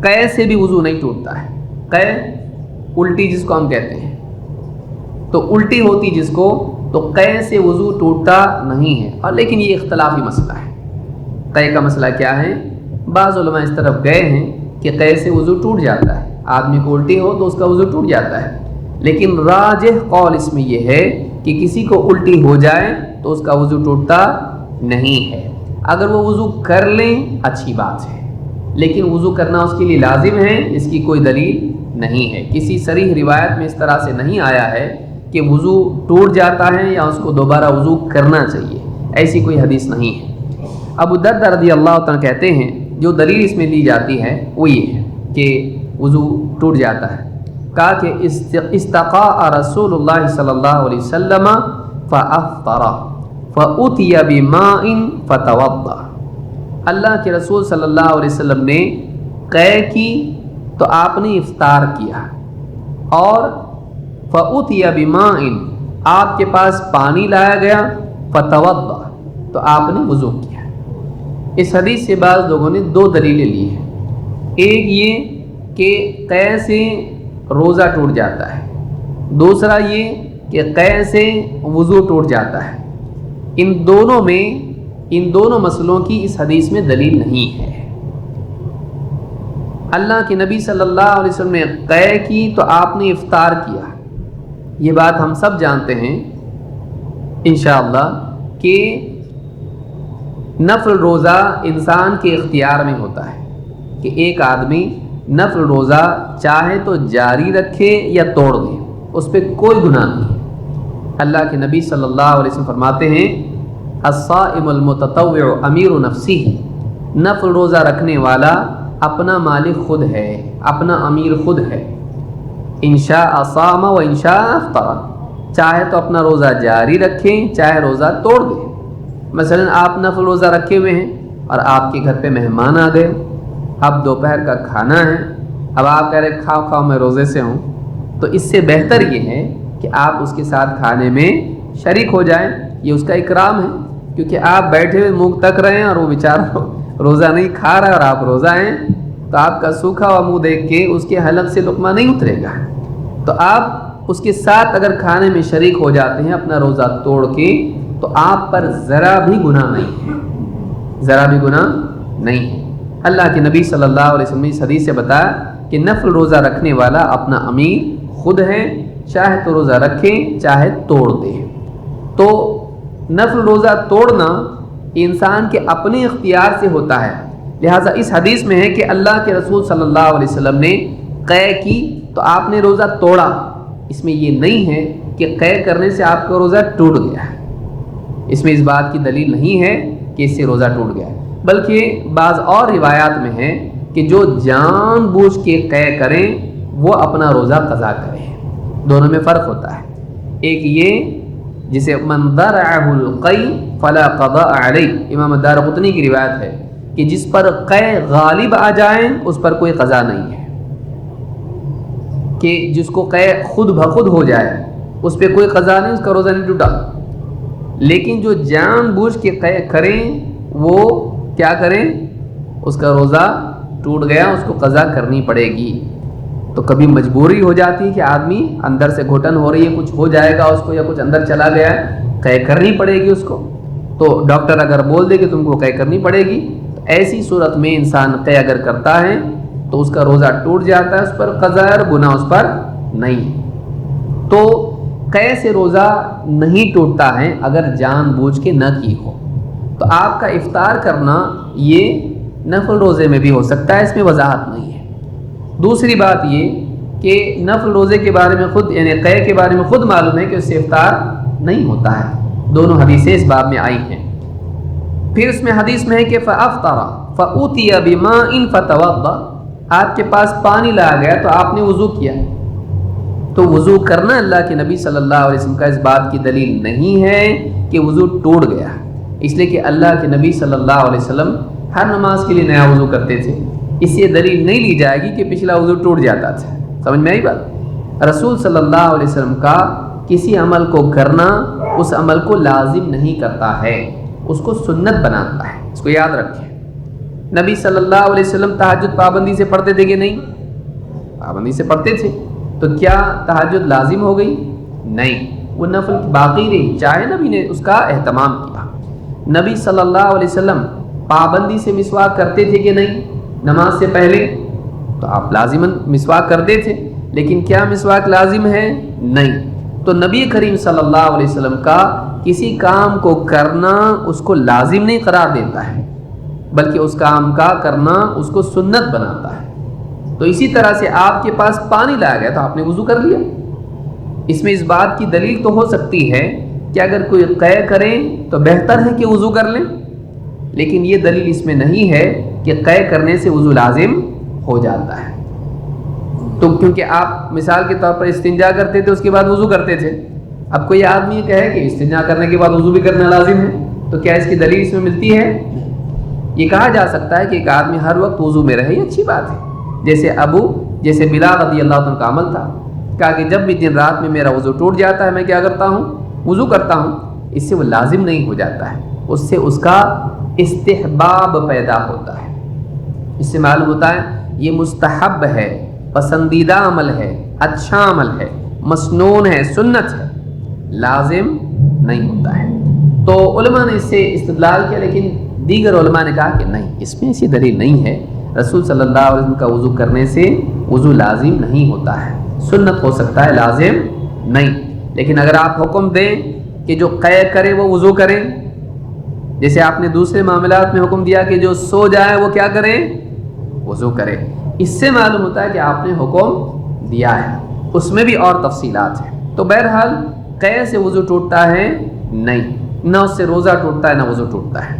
قے سے بھی وضو نہیں ٹوٹتا ہے. قے الٹی جس کو ہم کہتے ہیں، تو الٹی ہوتی جس کو، تو قے سے وضو ٹوٹتا نہیں ہے. اور لیکن یہ اختلافی مسئلہ ہے. قے کا مسئلہ کیا ہے؟ بعض علماء اس طرف گئے ہیں کہ قے سے وضو ٹوٹ جاتا ہے، آدمی کو الٹی ہو تو اس کا وضو ٹوٹ جاتا ہے. لیکن راجح قول اس میں یہ ہے کہ کسی کو الٹی ہو جائے تو اس کا وضو ٹوٹتا نہیں ہے. اگر وہ وضو کر لیں اچھی بات ہے، لیکن وضو کرنا اس کے لیے لازم ہے، اس کی کوئی دلیل نہیں ہے. کسی صریح روایت میں اس طرح سے نہیں آیا ہے کہ وضو ٹوٹ جاتا ہے یا اس کو دوبارہ وضو کرنا چاہیے، ایسی کوئی حدیث نہیں ہے. ابو درداء رضی اللہ تعالیٰ کہتے ہیں جو دلیل اس میں لی جاتی ہے وہ یہ ہے کہ وضو ٹوٹ جاتا ہے. کہا کہ استقاء رسول اللہ صلی اللہ علیہ وسلم فافطر فأتی بماء فتوضأ. اللہ کے رسول صلی اللہ علیہ وسلم نے قے کی تو آپ نے افطار کیا، اور فأتی بماء آپ کے پاس پانی لایا گیا، فتوضأ تو آپ نے وضو کیا. اس حدیث سے بعض لوگوں نے دو دلیلیں لی ہیں. ایک یہ کہ قے سے روزہ ٹوٹ جاتا ہے، دوسرا یہ کہ قے سے وضو ٹوٹ جاتا ہے. ان دونوں مسئلوں کی اس حدیث میں دلیل نہیں ہے. اللہ کے نبی صلی اللہ علیہ وسلم نے قے کی تو آپ نے افطار کیا. یہ بات ہم سب جانتے ہیں انشاءاللہ کہ نفل روزہ انسان کے اختیار میں ہوتا ہے کہ ایک آدمی نفل روزہ چاہے تو جاری رکھے یا توڑ دے، اس پہ کوئی گناہ نہیں ہے. اللہ کے نبی صلی اللہ علیہ وسلم فرماتے ہیں الصائم المتطوع امیر نفسی، نفل روزہ رکھنے والا اپنا مالک خود ہے، اپنا امیر خود ہے. انشاء صام و انشاء افطر، چاہے تو اپنا روزہ جاری رکھیں چاہے روزہ توڑ دیں. مثلا آپ نفل روزہ رکھے ہوئے ہیں اور آپ کے گھر پہ مہمان آ گئے، اب دوپہر کا کھانا ہے، اب آپ کہہ رہے کھاؤ میں روزے سے ہوں، تو اس سے بہتر یہ ہے کہ آپ اس کے ساتھ کھانے میں شریک ہو جائیں. یہ اس کا اکرام ہے، کیونکہ آپ بیٹھے ہوئے منہ تک رہے ہیں اور وہ بیچارہ روزہ نہیں کھا رہا ہے اور آپ روزہ ہیں، تو آپ کا سوکھا ہوا منہ دیکھ کے اس کے حلق سے لقمہ نہیں اترے گا. تو آپ اس کے ساتھ اگر کھانے میں شریک ہو جاتے ہیں اپنا روزہ توڑ کے، تو آپ پر ذرا بھی گناہ نہیں ہے، ذرا بھی گناہ نہیں ہے. اللہ کے نبی صلی اللہ علیہ وسلم نے اس حدیث سے بتایا کہ نفل روزہ رکھنے والا اپنا امیر خود ہے، چاہے تو روزہ رکھے چاہے توڑ دے. تو نفل روزہ توڑنا انسان کے اپنے اختیار سے ہوتا ہے. لہٰذا اس حدیث میں ہے کہ اللہ کے رسول صلی اللہ علیہ وسلم نے قے کی تو آپ نے روزہ توڑا. اس میں یہ نہیں ہے کہ قے کرنے سے آپ کا روزہ ٹوٹ گیا ہے، اس میں اس بات کی دلیل نہیں ہے کہ اس سے روزہ ٹوٹ گیا ہے. بلکہ بعض اور روایات میں ہے کہ جو جان بوجھ کے قے کریں وہ اپنا روزہ قضا کریں. دونوں میں فرق ہوتا ہے. ایک یہ جسے من درعہ القی فلا قضاء علیہ، امام الدارقطنی کی روایت ہے کہ جس پر قے غالب آ جائیں اس پر کوئی قضا نہیں ہے، کہ جس کو قے خود بخود ہو جائے اس پہ کوئی قضا نہیں، اس کا روزہ نہیں ٹوٹا. لیکن جو جان بوجھ کے قے کریں وہ کیا کریں، اس کا روزہ ٹوٹ گیا، اس کو قضا کرنی پڑے گی. تو کبھی مجبوری ہو جاتی ہے کہ آدمی اندر سے گھٹن ہو رہی ہے، کچھ ہو جائے گا اس کو یا کچھ اندر چلا گیا ہے، قے کرنی پڑے گی اس کو. تو ڈاکٹر اگر بول دے کہ تم کو قے کرنی پڑے گی، تو ایسی صورت میں انسان قے اگر کرتا ہے تو اس کا روزہ ٹوٹ جاتا ہے، اس پر قضا اور گناہ اس پر نہیں. تو قے سے روزہ نہیں ٹوٹتا ہے اگر جان بوجھ کے نہ کی ہو. تو آپ کا افطار کرنا یہ نفل روزے میں بھی ہو سکتا ہے، اس میں وضاحت نہیں ہے. دوسری بات یہ کہ نفل روزے کے بارے میں خود یعنی قے کے بارے میں خود معلوم ہے کہ اس سے افطار نہیں ہوتا ہے. دونوں حدیثیں اس باب میں آئی ہیں. پھر اس میں حدیث میں ہے کہ فافطر فأتی بماء فتوضأ، آپ کے پاس پانی لایا گیا تو آپ نے وضو کیا. تو وضو کرنا اللہ کے نبی صلی اللہ علیہ وسلم کا اس بات کی دلیل نہیں ہے کہ وضو ٹوٹ گیا، اس لیے کہ اللہ کے نبی صلی اللہ علیہ وسلم ہر نماز کے لیے نیا وضو کرتے تھے. اس سے دلیل نہیں لی جائے گی کہ پچھلا وضو ٹوٹ جاتا تھا. سمجھ میں آئی بات؟ رسول صلی اللہ علیہ وسلم کا کسی عمل کو کرنا اس عمل کو لازم نہیں کرتا ہے، اس کو سنت بناتا ہے. اس کو یاد رکھیں. نبی صلی اللہ علیہ وسلم تہجد پابندی سے پڑھتے تھے کہ نہیں؟ پابندی سے پڑھتے تھے. تو کیا تہجد لازم ہو گئی؟ نہیں، وہ نفل باقی رہی، چاہے نبی نے اس کا اہتمام کیا. نبی صلی اللہ علیہ وسلم پابندی سے مسواک کرتے تھے کہ نہیں نماز سے پہلے؟ تو آپ لازماً مسواک کرتے تھے، لیکن کیا مسواک لازم ہے؟ نہیں. تو نبی کریم صلی اللہ علیہ وسلم کا کسی کام کو کرنا اس کو لازم نہیں قرار دیتا ہے، بلکہ اس کام کا کرنا اس کو سنت بناتا ہے. تو اسی طرح سے آپ کے پاس پانی لایا گیا تو آپ نے وضو کر لیا. اس میں اس بات کی دلیل تو ہو سکتی ہے کہ اگر کوئی قے کرے تو بہتر ہے کہ وضو کر لیں، لیکن یہ دلیل اس میں نہیں ہے کہ قے کرنے سے وضو لازم ہو جاتا ہے. تو کیونکہ آپ مثال کے طور پر استنجا کرتے تھے، اس کے بعد وضو کرتے تھے. اب کوئی آدمی یہ کہے کہ استنجا کرنے کے بعد وضو بھی کرنا لازم ہے، تو کیا اس کی دلیل اس میں ملتی ہے؟ یہ کہا جا سکتا ہے کہ ایک آدمی ہر وقت وضو میں رہے، یہ اچھی بات ہے. جیسے بلال رضی اللہ عنہ کا عمل تھا، کہا کہ جب بھی دن رات میں میرا وضو ٹوٹ جاتا ہے میں کیا کرتا ہوں؟ وضو کرتا ہوں. اس سے وہ لازم نہیں ہو جاتا ہے، اس سے اس کا استحباب پیدا ہوتا ہے. اس سے معلوم ہوتا ہے یہ مستحب ہے، پسندیدہ عمل ہے، اچھا عمل ہے، مسنون ہے، سنت ہے، لازم نہیں ہوتا ہے. تو علماء نے اس سے استدلال کیا، لیکن دیگر علماء نے کہا کہ نہیں، اس میں ایسی دلیل نہیں ہے. رسول صلی اللہ علیہ وسلم کا وضو کرنے سے وضو لازم نہیں ہوتا ہے، سنت ہو سکتا ہے، لازم نہیں. لیکن اگر آپ حکم دیں کہ جو قے کرے وہ وضو کریں، جیسے آپ نے دوسرے معاملات میں حکم دیا کہ جو سو جائے وہ کیا کرے؟ وضو کرے، اس سے معلوم ہوتا ہے کہ آپ نے حکم دیا ہے. اس میں بھی اور تفصیلات ہیں. تو بہرحال قے سے وضو ٹوٹتا ہے نہیں، نہ اس سے روزہ ٹوٹتا ہے نہ وضو ٹوٹتا ہے.